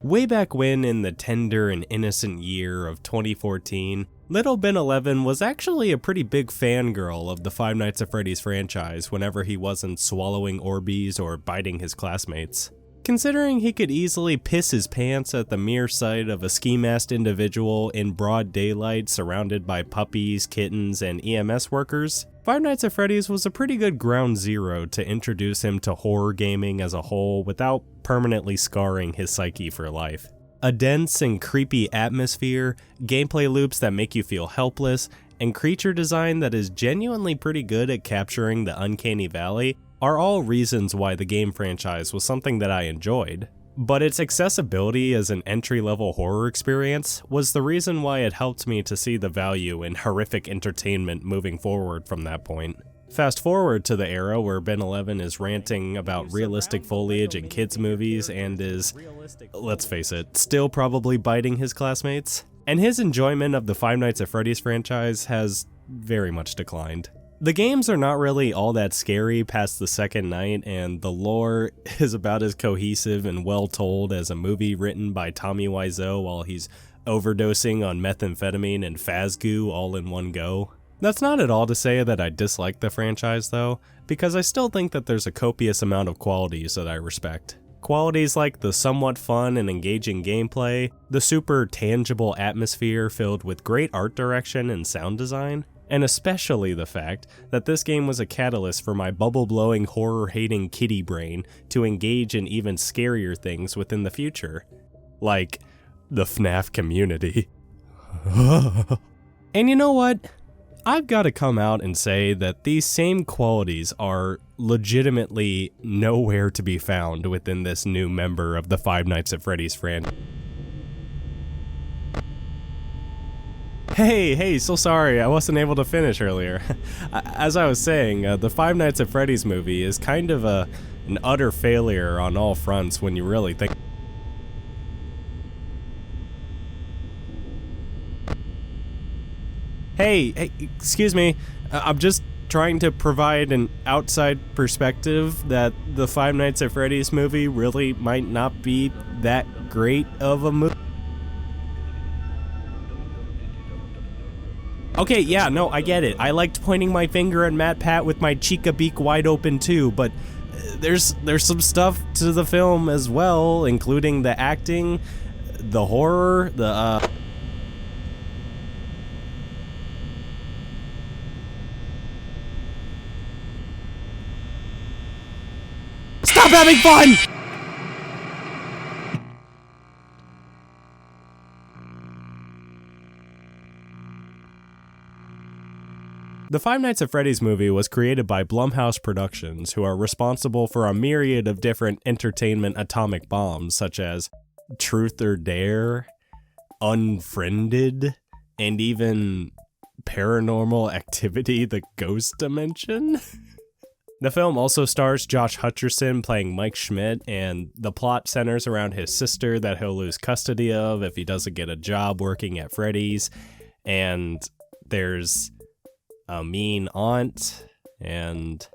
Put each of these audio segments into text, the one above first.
Way back when, in the tender and innocent year of 2014, little Ben 11 was actually a pretty big fangirl of the Five Nights at Freddy's franchise whenever he wasn't swallowing Orbeez or biting his classmates. Considering he could easily piss his pants at the mere sight of a ski-masked individual in broad daylight surrounded by puppies, kittens, and EMS workers, Five Nights at Freddy's was a pretty good ground zero to introduce him to horror gaming as a whole without permanently scarring his psyche for life. A dense and creepy atmosphere, gameplay loops that make you feel helpless, and creature design that is genuinely pretty good at capturing the uncanny valley are all reasons why the game franchise was something that I enjoyed. But its accessibility as an entry-level horror experience was the reason why it helped me to see the value in horrific entertainment moving forward from that point. Fast forward to the era where Ben 11 is ranting about realistic foliage in kids' movies and is, let's face it, still probably biting his classmates. And his enjoyment of the Five Nights at Freddy's franchise has very much declined. The games are not really all that scary past the second night, and the lore is about as cohesive and well told as a movie written by Tommy Wiseau while he's overdosing on methamphetamine and Fazgoo all in one go. That's not at all to say that I dislike the franchise though, because I still think that there's a copious amount of qualities that I respect. Qualities like the somewhat fun and engaging gameplay, the super tangible atmosphere filled with great art direction and sound design, and especially the fact that this game was a catalyst for my bubble-blowing, horror-hating kitty brain to engage in even scarier things within the future. Like, the FNAF community. And you know what? I've got to come out and say that these same qualities are legitimately nowhere to be found within this new member of the Five Nights at Freddy's franchise. Hey, so sorry, I wasn't able to finish earlier. As I was saying, the Five Nights at Freddy's movie is kind of an utter failure on all fronts when you really think. Hey, excuse me, I'm just trying to provide an outside perspective that the Five Nights at Freddy's movie really might not be that great of a movie. Okay, yeah, no, I get it. I liked pointing my finger at Matt Pat with my chica beak wide open too, but there's some stuff to the film as well, including the acting, the horror, the Stop having fun! The Five Nights at Freddy's movie was created by Blumhouse Productions, who are responsible for a myriad of different entertainment atomic bombs, such as Truth or Dare, Unfriended, and even Paranormal Activity: The Ghost Dimension. The film also stars Josh Hutcherson playing Mike Schmidt, and the plot centers around his sister that he'll lose custody of if he doesn't get a job working at Freddy's, and there's a mean aunt, and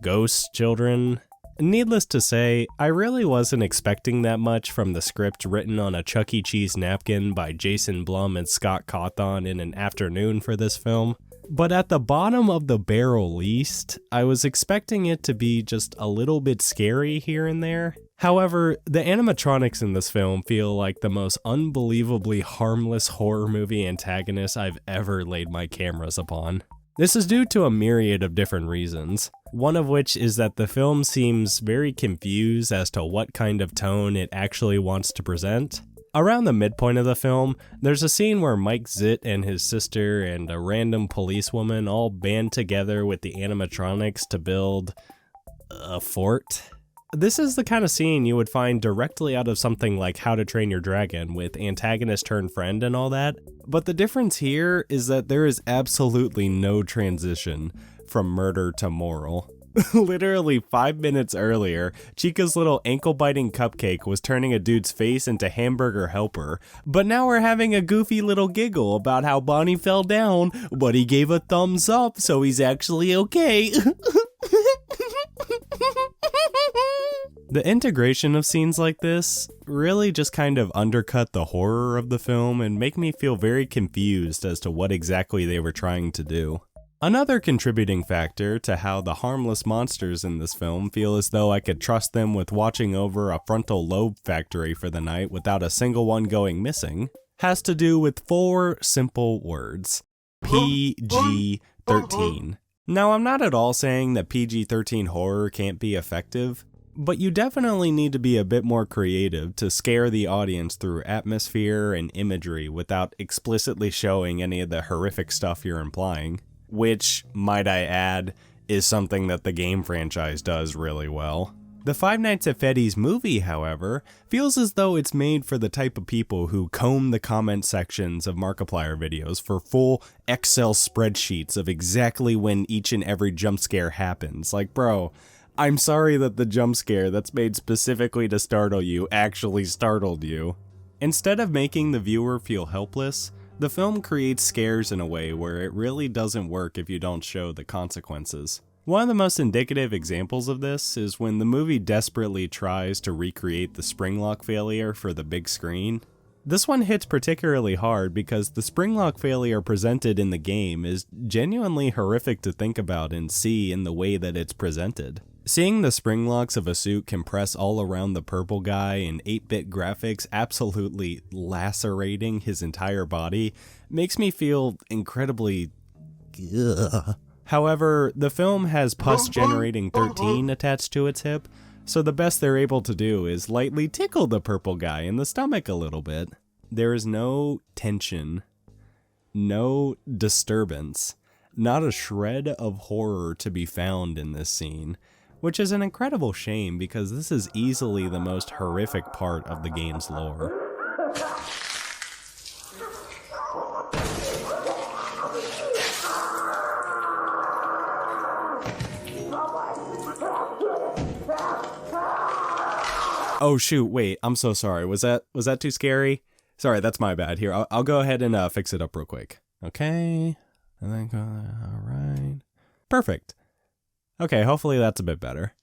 ghost children. Needless to say, I really wasn't expecting that much from the script written on a Chuck E. Cheese napkin by Jason Blum and Scott Cawthon in an afternoon for this film. But at the bottom of the barrel least, I was expecting it to be just a little bit scary here and there. However, the animatronics in this film feel like the most unbelievably harmless horror movie antagonists I've ever laid my cameras upon. This is due to a myriad of different reasons, one of which is that the film seems very confused as to what kind of tone it actually wants to present. Around the midpoint of the film, there's a scene where Mike Zitt and his sister and a random policewoman all band together with the animatronics to build a fort. This is the kind of scene you would find directly out of something like How to Train Your Dragon, with antagonist turned friend and all that. But the difference here is that there is absolutely no transition from murder to moral. Literally 5 minutes earlier, Chica's little ankle-biting cupcake was turning a dude's face into hamburger helper, but now we're having a goofy little giggle about how Bonnie fell down, but he gave a thumbs up, so he's actually okay. The integration of scenes like this really just kind of undercut the horror of the film and make me feel very confused as to what exactly they were trying to do. Another contributing factor to how the harmless monsters in this film feel as though I could trust them with watching over a frontal lobe factory for the night without a single one going missing has to do with 4 simple words: PG-13. Now, I'm not at all saying that PG-13 horror can't be effective, but you definitely need to be a bit more creative to scare the audience through atmosphere and imagery without explicitly showing any of the horrific stuff you're implying, which, might I add, is something that the game franchise does really well. The Five Nights at Freddy's movie, however, feels as though it's made for the type of people who comb the comment sections of Markiplier videos for full Excel spreadsheets of exactly when each and every jump scare happens. Like, bro, I'm sorry that the jump scare that's made specifically to startle you actually startled you. Instead of making the viewer feel helpless, the film creates scares in a way where it really doesn't work if you don't show the consequences. One of the most indicative examples of this is when the movie desperately tries to recreate the spring lock failure for the big screen. This one hits particularly hard because the spring lock failure presented in the game is genuinely horrific to think about and see in the way that it's presented. Seeing the spring locks of a suit compress all around the purple guy in 8-bit graphics absolutely lacerating his entire body makes me feel incredibly ugh. However, the film has pus-generating 13 attached to its hip, so the best they're able to do is lightly tickle the purple guy in the stomach a little bit. There is no tension, no disturbance, not a shred of horror to be found in this scene, which is an incredible shame because this is easily the most horrific part of the game's lore. Oh shoot, wait, I'm so sorry. Was that too scary? Sorry, that's my bad. Here, I'll go ahead and fix it up real quick. Okay, and then go, all right. Perfect. Okay, hopefully that's a bit better.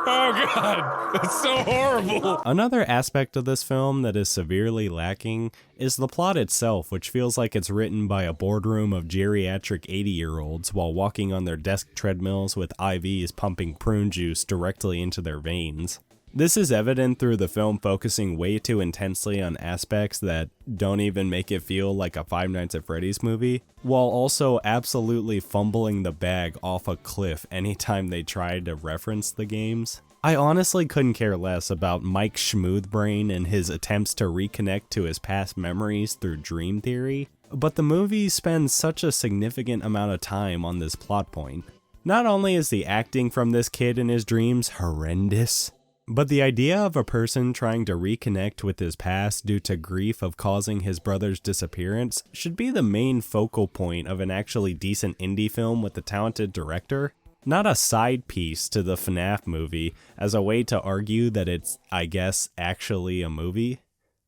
Oh god, that's so horrible. Another aspect of this film that is severely lacking is the plot itself, which feels like it's written by a boardroom of geriatric 80-year-olds while walking on their desk treadmills with IVs pumping prune juice directly into their veins. This is evident through the film focusing way too intensely on aspects that don't even make it feel like a Five Nights at Freddy's movie, while also absolutely fumbling the bag off a cliff anytime they tried to reference the games. I honestly couldn't care less about Mike Schmoothbrain and his attempts to reconnect to his past memories through dream theory, but the movie spends such a significant amount of time on this plot point. Not only is the acting from this kid in his dreams horrendous, but the idea of a person trying to reconnect with his past due to grief of causing his brother's disappearance should be the main focal point of an actually decent indie film with a talented director, not a side piece to the FNAF movie as a way to argue that it's, I guess, actually a movie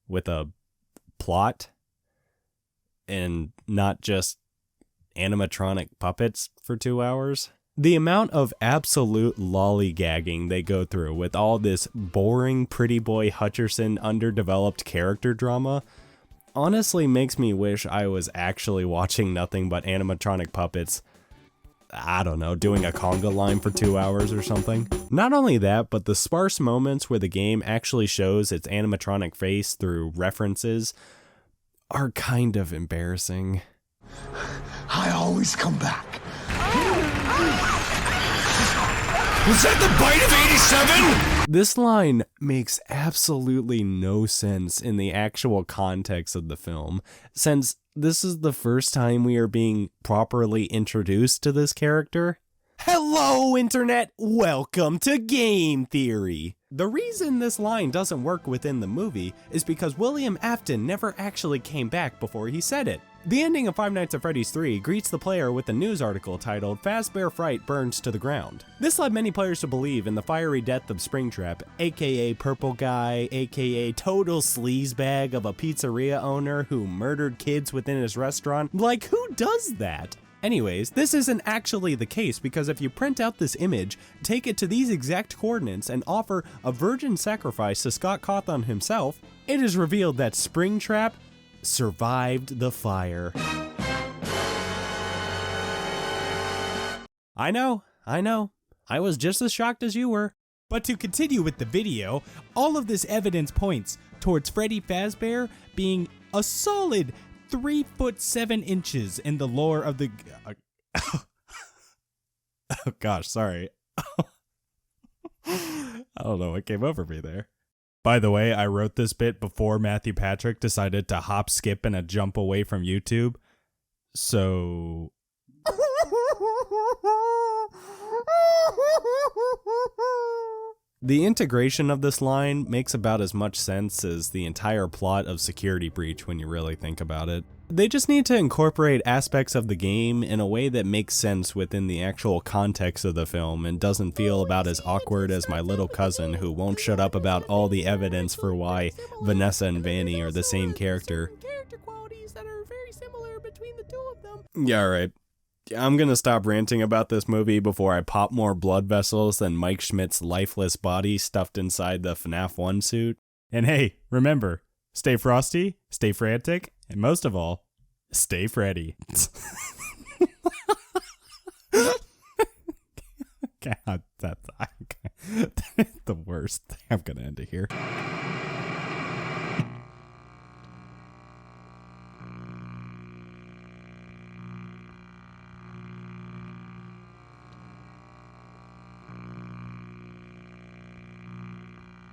with a plot and not just animatronic puppets for 2 hours. The amount of absolute lollygagging they go through with all this boring Pretty Boy Hutcherson underdeveloped character drama honestly makes me wish I was actually watching nothing but animatronic puppets, I don't know, doing a conga line for 2 hours or something. Not only that, but the sparse moments where the game actually shows its animatronic face through references are kind of embarrassing. I always come back. Was that the bite of 87? This line makes absolutely no sense in the actual context of the film, since this is the first time we are being properly introduced to this character. Hello, Internet! Welcome to Game Theory! The reason this line doesn't work within the movie is because William Afton never actually came back before he said it. The ending of Five Nights at Freddy's 3 greets the player with a news article titled "Fazbear Fright Burns to the Ground." This led many players to believe in the fiery death of Springtrap, aka Purple Guy, aka total sleazebag of a pizzeria owner who murdered kids within his restaurant. Like, who does that? Anyways, this isn't actually the case because if you print out this image, take it to these exact coordinates, and offer a virgin sacrifice to Scott Cawthon himself, it is revealed that Springtrap survived the fire. I know. I was just as shocked as you were. But to continue with the video, all of this evidence points towards Freddy Fazbear being a solid 3 foot 7 inches in the lore of the... Oh gosh, sorry. I don't know what came over me there. By the way, I wrote this bit before Matthew Patrick decided to hop, skip, and a jump away from YouTube. So... The integration of this line makes about as much sense as the entire plot of Security Breach when you really think about it. They just need to incorporate aspects of the game in a way that makes sense within the actual context of the film and doesn't feel about as awkward as my little cousin who won't shut up about all the evidence for why Vanessa and Vanny are the same character. Yeah, right. I'm gonna stop ranting about this movie before I pop more blood vessels than Mike Schmidt's lifeless body stuffed inside the FNAF 1 suit. And hey, remember, stay frosty, stay frantic, and most of all, stay Freddy. God, that's the worst. I'm gonna end it here.